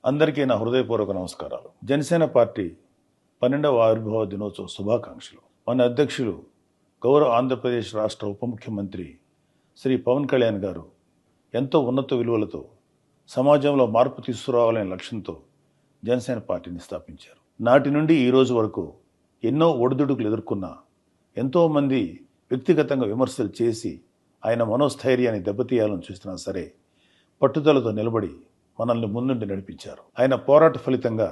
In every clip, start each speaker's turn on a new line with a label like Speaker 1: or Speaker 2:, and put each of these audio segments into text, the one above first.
Speaker 1: అందరికీ నా హృదయపూర్వక నమస్కారాలు. జనసేన పార్టీ 12వ ఆవిర్భావ దినోత్సవ శుభాకాంక్షలు. మన అధ్యక్షులు గౌరవ ఆంధ్రప్రదేశ్ రాష్ట్ర ఉప ముఖ్యమంత్రి శ్రీ పవన్ కళ్యాణ్ గారు ఎంతో ఉన్నత విలువలతో సమాజంలో మార్పు తీసుకురావాలనే లక్ష్యంతో జనసేన పార్టీని స్థాపించారు. నాటి నుండి ఈ రోజు వరకు ఎన్నో ఒడిదుడుకులు ఎదుర్కొన్న ఎంతోమంది వ్యక్తిగతంగా విమర్శలు చేసి ఆయన మనోస్థైర్యాన్ని దెబ్బతీయాలని చూసినా సరే పట్టుదలతో నిలబడి మనల్ని ముందుండి నడిపించారు. ఆయన పోరాట ఫలితంగా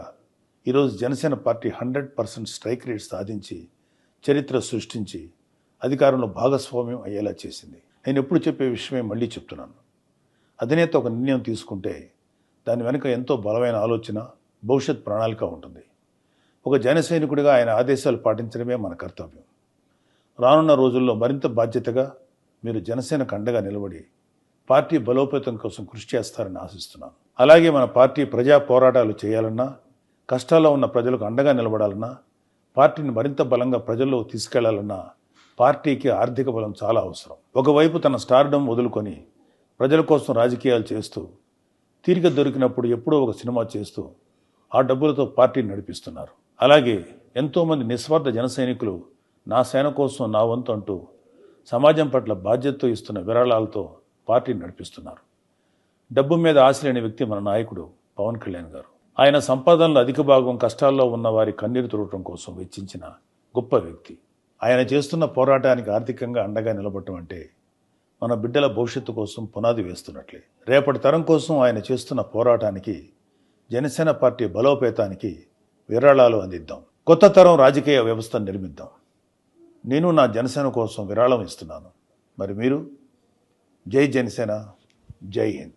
Speaker 1: ఈరోజు జనసేన పార్టీ 100% స్ట్రైక్ రేట్ సాధించి చరిత్ర సృష్టించి అధికారంలో భాగస్వామ్యం అయ్యేలా చేసింది. నేను ఎప్పుడు చెప్పే విషయమే మళ్ళీ చెప్తున్నాను. అధినేత ఒక నిర్ణయం తీసుకుంటే దాని వెనుక ఎంతో బలమైన ఆలోచన, భవిష్యత్ ప్రణాళిక ఉంటుంది. ఒక జన సైనికుడిగా ఆయన ఆదేశాలు పాటించడమే మన కర్తవ్యం. రానున్న రోజుల్లో మరింత బాధ్యతగా మీరు జనసేనకు అండగా నిలబడి పార్టీ బలోపేతం కోసం కృషి చేస్తారని ఆశిస్తున్నాను. అలాగే మన పార్టీ ప్రజా పోరాటాలు చేయాలన్నా, కష్టాల్లో ఉన్న ప్రజలకు అండగా నిలబడాలన్నా, పార్టీని మరింత బలంగా ప్రజల్లో తీసుకెళ్లాలన్నా పార్టీకి ఆర్థిక బలం చాలా అవసరం. ఒకవైపు తన స్టార్డమ్ వదులుకొని ప్రజల కోసం రాజకీయాలు చేస్తూ, తీరిక దొరికినప్పుడు ఎప్పుడో ఒక సినిమా చేస్తూ ఆ డబ్బులతో పార్టీని నడిపిస్తున్నారు. అలాగే ఎంతోమంది నిస్వార్థ జన సైనికులు నా సేన కోసం నా వంతు అంటూ సమాజం పట్ల బాధ్యతతో ఇస్తున్న విరాళాలతో పార్టీని నడిపిస్తున్నారు. డబ్బు మీద ఆశ లేని వ్యక్తి మన నాయకుడు పవన్ కళ్యాణ్ గారు. ఆయన సంపాదనలో అధిక భాగం కష్టాల్లో ఉన్న వారి కన్నీరు తుడవటం కోసం వెచ్చించిన గొప్ప వ్యక్తి. ఆయన చేస్తున్న పోరాటానికి ఆర్థికంగా అండగా నిలబడటం అంటే మన బిడ్డల భవిష్యత్తు కోసం పునాది వేస్తున్నట్లే. రేపటి తరం కోసం ఆయన చేస్తున్న పోరాటానికి, జనసేన పార్టీ బలోపేతానికి విరాళాలు అందిద్దాం. కొత్త తరం రాజకీయ వ్యవస్థను నిర్మిద్దాం. నేను నా జనసేన కోసం విరాళం ఇస్తున్నాను. మరి మీరు? జై జనసేన, జై హింద్.